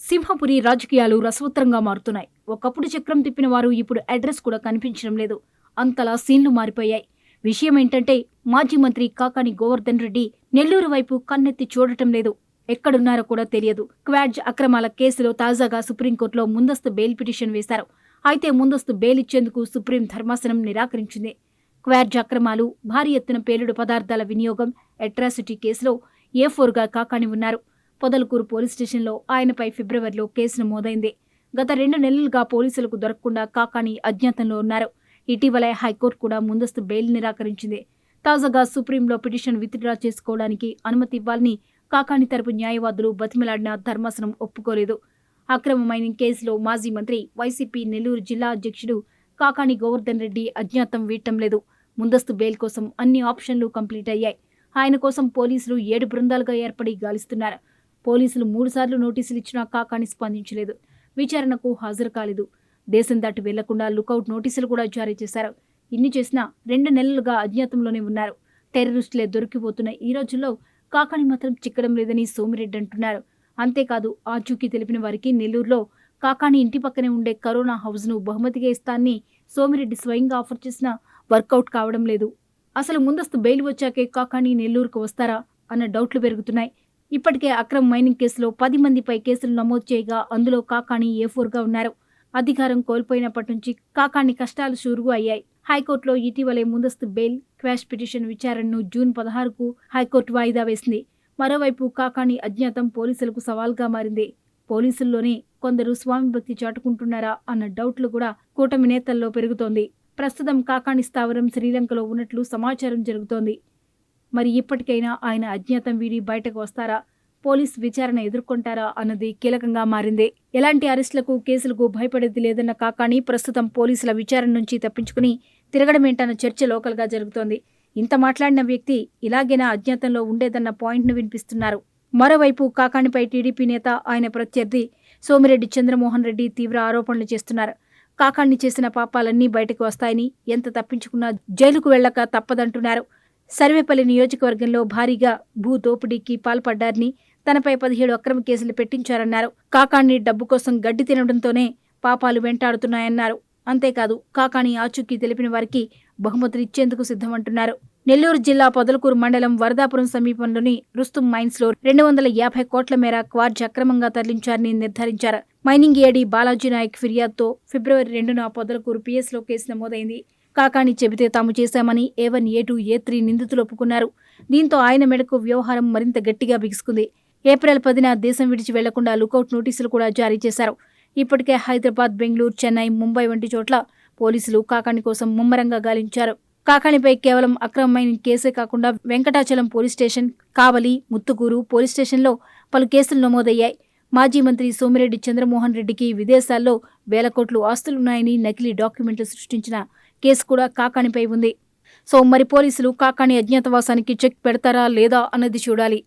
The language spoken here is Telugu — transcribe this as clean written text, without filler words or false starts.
సింహపురి రాజకీయాలు రసవత్తరంగా మారుతున్నాయి. ఒకప్పుడు చక్రం తిప్పిన వారు ఇప్పుడు అడ్రస్ కూడా కనిపించడం లేదు. అంతలా సీన్లు మారిపోయాయి. విషయమేంటంటే మాజీ మంత్రి కాకాని గోవర్ధన్ రెడ్డి నెల్లూరు వైపు కన్నెత్తి చూడటం లేదు. ఎక్కడున్నారో కూడా తెలియదు. క్వాడ్జ్ అక్రమాల కేసులో తాజాగా సుప్రీంకోర్టులో ముందస్తు బెయిల్ పిటిషన్ వేశారు. అయితే ముందస్తు బెయిల్ ఇచ్చేందుకు సుప్రీం ధర్మాసనం నిరాకరించింది. క్వాడ్జ్ అక్రమాలు, భారీ ఎత్తున పేలుడు పదార్థాల వినియోగం, అట్రాసిటీ కేసులో A4గా కాకాని ఉన్నారు. పొదలకూరు పోలీస్ స్టేషన్లో ఆయనపై ఫిబ్రవరిలో కేసు నమోదైంది. గత 2 నెలలుగా పోలీసులకు దొరకకుండా కాకాని అజ్ఞాతంలో ఉన్నారు. ఇటీవలే హైకోర్టు కూడా ముందస్తు బెయిల్ నిరాకరించింది. తాజాగా సుప్రీంలో పిటిషన్ విత్డ్రా చేసుకోవడానికి అనుమతి ఇవ్వాలని కాకాని తరపు న్యాయవాదులు బతిమలాడిన ధర్మాసనం ఒప్పుకోలేదు. అక్రమ మైనింగ్ కేసులో మాజీ మంత్రి, వైసీపీ నెల్లూరు జిల్లా అధ్యక్షుడు కాకాని గోవర్ధన్ రెడ్డి అజ్ఞాతం వీడటం లేదు. ముందస్తు బెయిల్ కోసం అన్ని ఆప్షన్లు కంప్లీట్ అయ్యాయి. ఆయన కోసం పోలీసులు 7 బృందాలుగా ఏర్పడి గాలిస్తున్నారు. పోలీసులు 3 సార్లు నోటీసులు ఇచ్చినా కాకాని స్పందించలేదు. విచారణకు హాజరు కాలేదు. దేశం దాటి వెళ్లకుండా లుకౌట్ నోటీసులు కూడా జారీ చేశారు. ఇన్ని చేసినా 2 నెలలుగా అజ్ఞాతంలోనే ఉన్నారు. టెర్రరిస్టులే దొరికిపోతున్న ఈ రోజుల్లో కాకాని మాత్రం చిక్కడం లేదని సోమిరెడ్డి అంటున్నారు. అంతేకాదు, ఆచూకీ తెలిపిన వారికి నెల్లూరులో కాకాని ఇంటి పక్కనే ఉండే కరోనా హౌస్ను బహుమతిగా ఇస్తానని సోమిరెడ్డి స్వయంగా ఆఫర్ చేసినా వర్కౌట్ కావడం లేదు. అసలు ముందస్తు బెయిల్ వచ్చాకే కాకాని నెల్లూరుకు వస్తారా అన్న డౌట్లు పెరుగుతున్నాయి. ఇప్పటికే అక్రమ మైనింగ్ కేసులో 10 మందిపై కేసులు నమోదు చేయగా అందులో కాకాని A4గా ఉన్నారు. అధికారం కోల్పోయినప్పటి నుంచి కాకాని కష్టాలు షురువు అయ్యాయి. హైకోర్టులో ఇటీవలే ముందస్తు బెయిల్, క్వాష్ పిటిషన్ విచారణను జూన్ 16కు హైకోర్టు వాయిదా వేసింది. మరోవైపు కాకాని అజ్ఞాతం పోలీసులకు సవాల్గా మారింది. పోలీసుల్లోనే కొందరు స్వామి భక్తి చాటుకుంటున్నారా అన్న డౌట్లు కూడా కూటమి నేతల్లో పెరుగుతోంది. ప్రస్తుతం కాకాని స్థావరం శ్రీలంకలో ఉన్నట్లు సమాచారం జరుగుతోంది. మరి ఇప్పటికైనా ఆయన అజ్ఞాతం వీడి బయటకు వస్తారా, పోలీస్ విచారణ ఎదుర్కొంటారా అన్నది కీలకంగా మారింది. ఎలాంటి అరెస్టులకు, కేసులకు భయపడేది లేదన్న కాకాని ప్రస్తుతం పోలీసుల విచారణ నుంచి తప్పించుకుని తిరగడమేంటన్న చర్చ లోకల్గా జరుగుతోంది. ఇంత మాట్లాడిన వ్యక్తి ఇలాగైనా అజ్ఞాతంలో ఉండేదన్న పాయింట్ను వినిపిస్తున్నారు. మరోవైపు కాకానిపై టీడీపీ నేత, ఆయన ప్రత్యర్థి సోమిరెడ్డి చంద్రమోహన్ రెడ్డి తీవ్ర ఆరోపణలు చేస్తున్నారు. కాకాని చేసిన పాపాలన్నీ బయటకు వస్తాయని, ఎంత తప్పించుకున్నా జైలుకు వెళ్లక తప్పదంటున్నారు. సర్వేపల్లి నియోజకవర్గంలో భారీగా భూ దోపిడీకి పాల్పడ్డారని, తనపై 17 అక్రమ కేసులు పెట్టించారన్నారు. కాకాని డబ్బు కోసం గడ్డి తినడంతోనే పాపాలు వెంటాడుతున్నాయన్నారు. అంతేకాదు, కాకాని ఆచూకీ తెలిపిన వారికి బహుమతులు ఇచ్చేందుకు సిద్ధమంటున్నారు. నెల్లూరు జిల్లా పొదలకూరు మండలం వరదాపురం సమీపంలోని రుస్తుం మైన్స్లో 250 కోట్ల మేర క్వార్జ్ అక్రమంగా తరలించారని నిర్ధారించారు. మైనింగ్ ఏడీ బాలాజీ నాయక్ ఫిర్యాదుతో ఫిబ్రవరి 2న పొదలకూరు పిఎస్లో కేసు నమోదైంది. కాకాని చెబితే తాము చేశామని A1, A2, A3 నిందితులు ఒప్పుకున్నారు. దీంతో ఆయన మెడకు వ్యవహారం మరింత గట్టిగా బిగుసుకుంది. ఏప్రిల్ 10న దేశం విడిచి వెళ్లకుండా లుకౌట్ నోటీసులు కూడా జారీ చేశారు. ఇప్పటికే హైదరాబాద్, బెంగళూరు, చెన్నై, ముంబై వంటి చోట్ల పోలీసులు కాకాని కోసం ముమ్మరంగా గాలించారు. కాకానిపై కేవలం అక్రమ మైనింగ్ కేసే కాకుండా వెంకటాచలం పోలీస్ స్టేషన్, కావలి, ముత్తుకూరు పోలీస్ స్టేషన్లో పలు కేసులు నమోదయ్యాయి. మాజీ మంత్రి సోమిరెడ్డి చంద్రమోహన్ రెడ్డికి విదేశాల్లో వేల కోట్లు ఆస్తులున్నాయని నకిలీ డాక్యుమెంట్లు సృష్టించిన కేసు కూడా కాకానిపై ఉంది. సో మరి పోలీసులు కాకాని అజ్ఞాతవాసానికి చెక్ పెడతారా లేదా అన్నది చూడాలి.